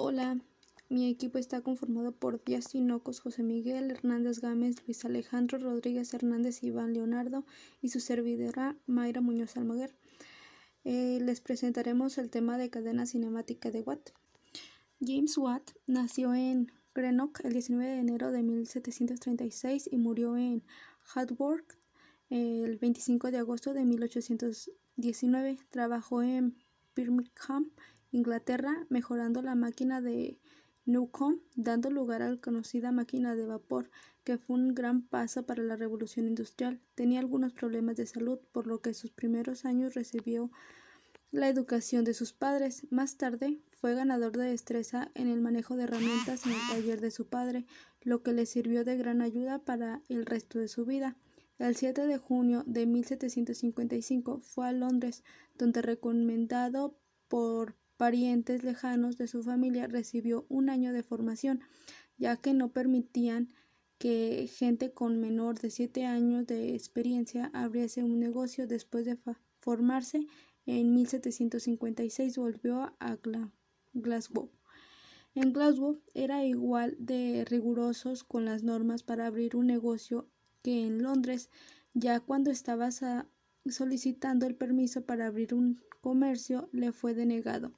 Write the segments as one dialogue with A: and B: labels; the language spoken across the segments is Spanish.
A: Hola, mi equipo está conformado por Díaz Tinocos, José Miguel Hernández Gámez, Luis Alejandro Rodríguez Hernández, Iván Leonardo y su servidora Mayra Muñoz Almaguer. Les presentaremos el tema de cadena cinemática de Watt. James Watt nació en Greenock el 19 de enero de 1736 y murió en Haworth el 25 de agosto de 1819. Trabajó en Birmingham, Inglaterra, mejorando la máquina de Newcomb, dando lugar a la conocida máquina de vapor, que fue un gran paso para la revolución industrial. Tenía algunos problemas de salud, por lo que en sus primeros años recibió la educación de sus padres. Más tarde, fue ganador de destreza en el manejo de herramientas en el taller de su padre, lo que le sirvió de gran ayuda para el resto de su vida. El 7 de junio de 1755 fue a Londres, donde, recomendado por parientes lejanos de su familia, recibió un año de formación, ya que no permitían que gente con menor de 7 años de experiencia abriese un negocio. Después de formarse en 1756 volvió a Glasgow. En Glasgow era igual de rigurosos con las normas para abrir un negocio que en Londres. Ya cuando estaba solicitando el permiso para abrir un comercio, le fue denegado.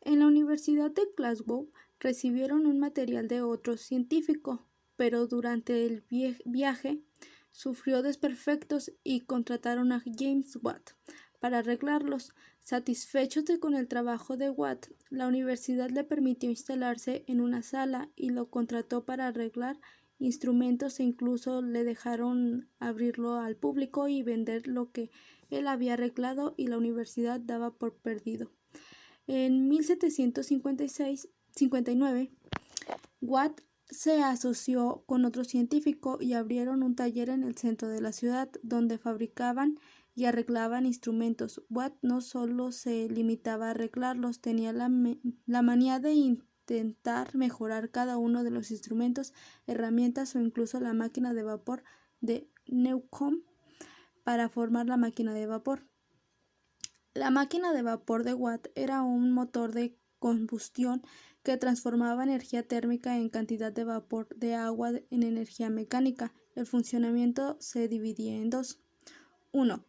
A: En la Universidad de Glasgow recibieron un material de otro científico, pero durante el viaje sufrió desperfectos y contrataron a James Watt para arreglarlos. Satisfechos con el trabajo de Watt, la universidad le permitió instalarse en una sala y lo contrató para arreglar instrumentos, e incluso le dejaron abrirlo al público y vender lo que él había arreglado y la universidad daba por perdido. En 1759, Watt se asoció con otro científico y abrieron un taller en el centro de la ciudad, donde fabricaban y arreglaban instrumentos. Watt no solo se limitaba a arreglarlos, tenía la manía de intentar mejorar cada uno de los instrumentos, herramientas o incluso la máquina de vapor de Newcomb para formar la máquina de vapor. La máquina de vapor de Watt era un motor de combustión que transformaba energía térmica en cantidad de vapor de agua en energía mecánica. El funcionamiento se dividía en dos. 1.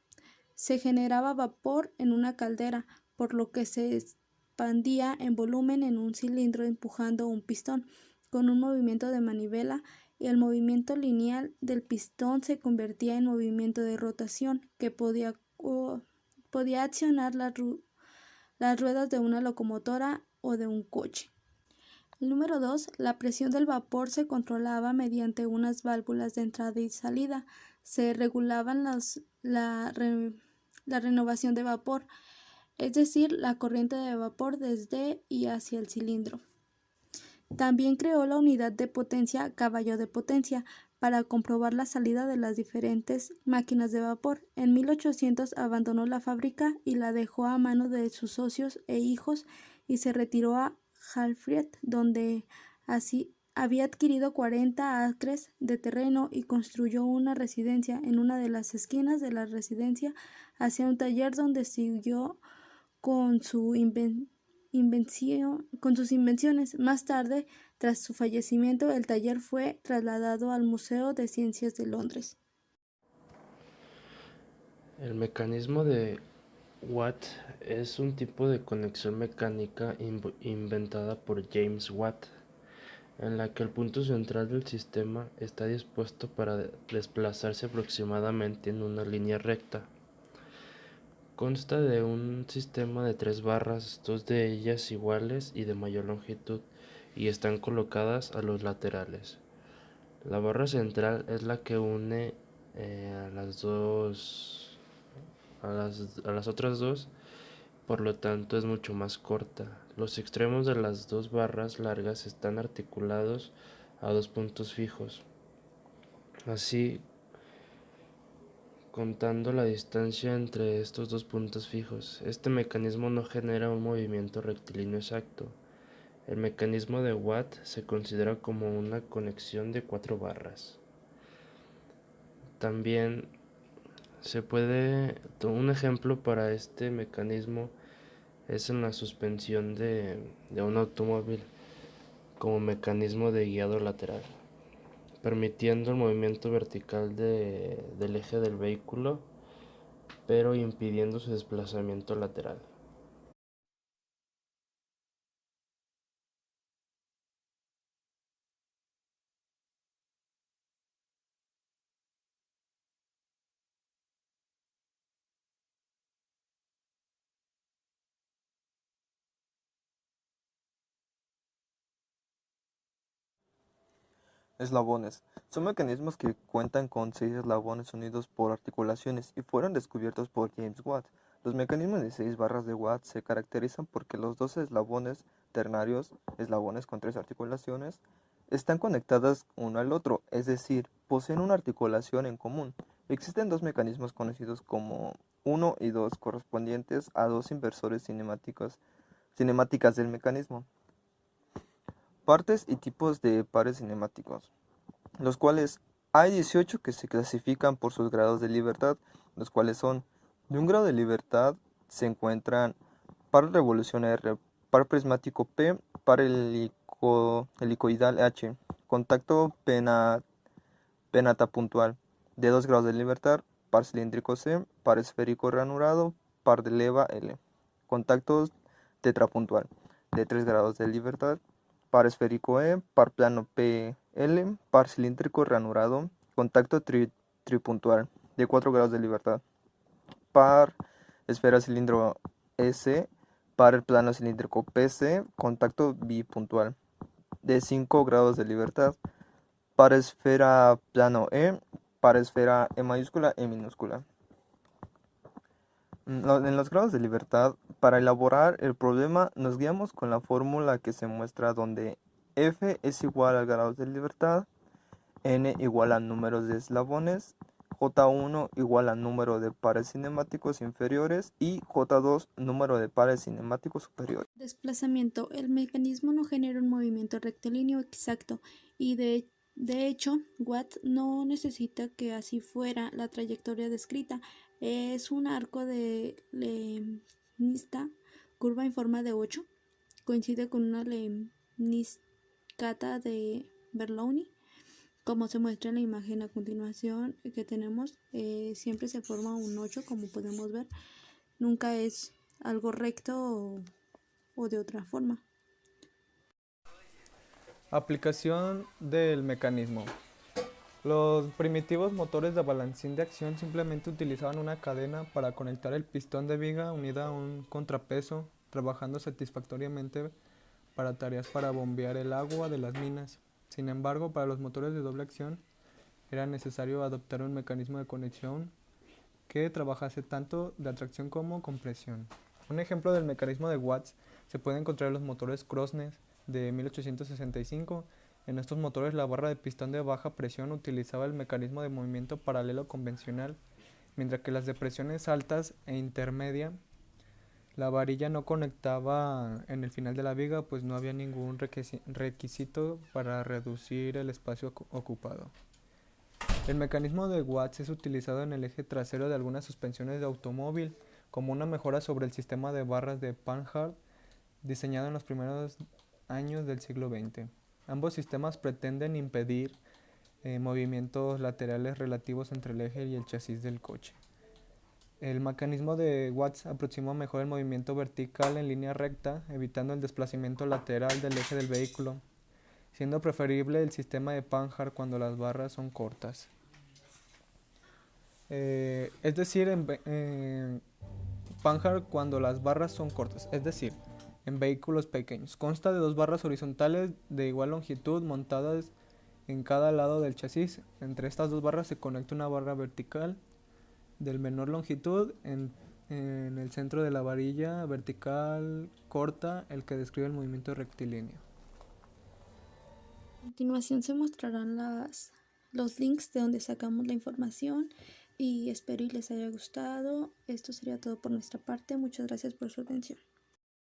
A: Se generaba vapor en una caldera, por lo que se expandía en volumen en un cilindro empujando un pistón con un movimiento de manivela, y el movimiento lineal del pistón se convertía en movimiento de rotación que podía accionar las ruedas de una locomotora o de un coche. El número 2. La presión del vapor se controlaba mediante unas válvulas de entrada y salida. Se regulaban la renovación de vapor, es decir, la corriente de vapor desde y hacia el cilindro. También creó la unidad de potencia caballo de potencia para comprobar la salida de las diferentes máquinas de vapor. En 1800 abandonó la fábrica y la dejó a mano de sus socios e hijos y se retiró a Halfried, donde así había adquirido 40 acres de terreno y construyó una residencia. En una de las esquinas de la residencia hacía un taller donde siguió con sus invenciones. Más tarde, tras su fallecimiento, el taller fue trasladado al Museo de Ciencias de Londres.
B: El mecanismo de Watt es un tipo de conexión mecánica inventada por James Watt, en la que el punto central del sistema está dispuesto para desplazarse aproximadamente en una línea recta. Consta de un sistema de 3 barras, 2 de ellas iguales y de mayor longitud, y están colocadas a los laterales. La barra central es la que une a las otras dos, por lo tanto es mucho más corta. Los extremos de las dos barras largas están articulados a 2 puntos fijos. Así, contando la distancia entre estos 2 puntos fijos, este mecanismo no genera un movimiento rectilíneo exacto. El mecanismo de Watt se considera como una conexión de 4 barras. También un ejemplo para este mecanismo es en la suspensión de un automóvil como mecanismo de guiado lateral, permitiendo el movimiento vertical del eje del vehículo, pero impidiendo su desplazamiento lateral.
C: Eslabones. Son mecanismos que cuentan con 6 eslabones unidos por articulaciones y fueron descubiertos por James Watt. Los mecanismos de 6 barras de Watt se caracterizan porque los 12 eslabones ternarios, eslabones con 3 articulaciones, están conectadas uno al otro, es decir, poseen una articulación en común. Existen dos mecanismos conocidos como 1 y 2 correspondientes a dos inversores cinemáticas del mecanismo. Partes y tipos de pares cinemáticos, los cuales hay 18 que se clasifican por sus grados de libertad, los cuales son: de un grado de libertad se encuentran par revolución R, par prismático P, par helicoidal H, contacto penatapuntual. De 2 grados de libertad, par cilíndrico C, par esférico ranurado, par de leva L, contacto tetrapuntual. De 3 grados de libertad, par esférico E, par plano PL, par cilíndrico ranurado, contacto tripuntual. De 4 grados de libertad, par esfera cilindro S, par plano cilíndrico PC, contacto bipuntual. De 5 grados de libertad, par esfera plano E, par esfera E mayúscula, E minúscula. En los grados de libertad, para elaborar el problema nos guiamos con la fórmula que se muestra donde F es igual al grado de libertad, N igual a números de eslabones, J1 igual a número de pares cinemáticos inferiores y J2 número de pares cinemáticos superiores.
A: Desplazamiento. El mecanismo no genera un movimiento rectilíneo exacto y de hecho, Watt no necesita que así fuera la trayectoria descrita. Es un arco de lemniscata curva en forma de 8. Coincide con una lemniscata de Bernoulli. Como se muestra en la imagen a continuación que tenemos, siempre se forma un 8, como podemos ver. Nunca es algo recto o de otra forma.
D: Aplicación del mecanismo. Los primitivos motores de balancín de acción simplemente utilizaban una cadena para conectar el pistón de viga unida a un contrapeso, trabajando satisfactoriamente para tareas para bombear el agua de las minas. Sin embargo, para los motores de doble acción era necesario adoptar un mecanismo de conexión que trabajase tanto de atracción como compresión. Un ejemplo del mecanismo de Watts se puede encontrar en los motores Crosnes de 1865. En estos motores la barra de pistón de baja presión utilizaba el mecanismo de movimiento paralelo convencional, mientras que las de presiones altas e intermedia, la varilla no conectaba en el final de la viga, pues no había ningún requisito para reducir el espacio ocupado. El mecanismo de Watts es utilizado en el eje trasero de algunas suspensiones de automóvil como una mejora sobre el sistema de barras de Panhard diseñado en los primeros años del siglo XX. Ambos sistemas pretenden impedir movimientos laterales relativos entre el eje y el chasis del coche. El mecanismo de Watts aproxima mejor el movimiento vertical en línea recta, evitando el desplazamiento lateral del eje del vehículo, siendo preferible el sistema de Panhard cuando las barras son cortas. Es decir, en Panhard cuando las barras son cortas, es decir, en vehículos pequeños. Consta de dos barras horizontales de igual longitud montadas en cada lado del chasis. Entre estas dos barras se conecta una barra vertical del menor longitud en el centro de la varilla vertical corta, el que describe el movimiento rectilíneo.
A: A continuación se mostrarán los links de donde sacamos la información y espero y les haya gustado. Esto sería todo por nuestra parte. Muchas gracias por su atención.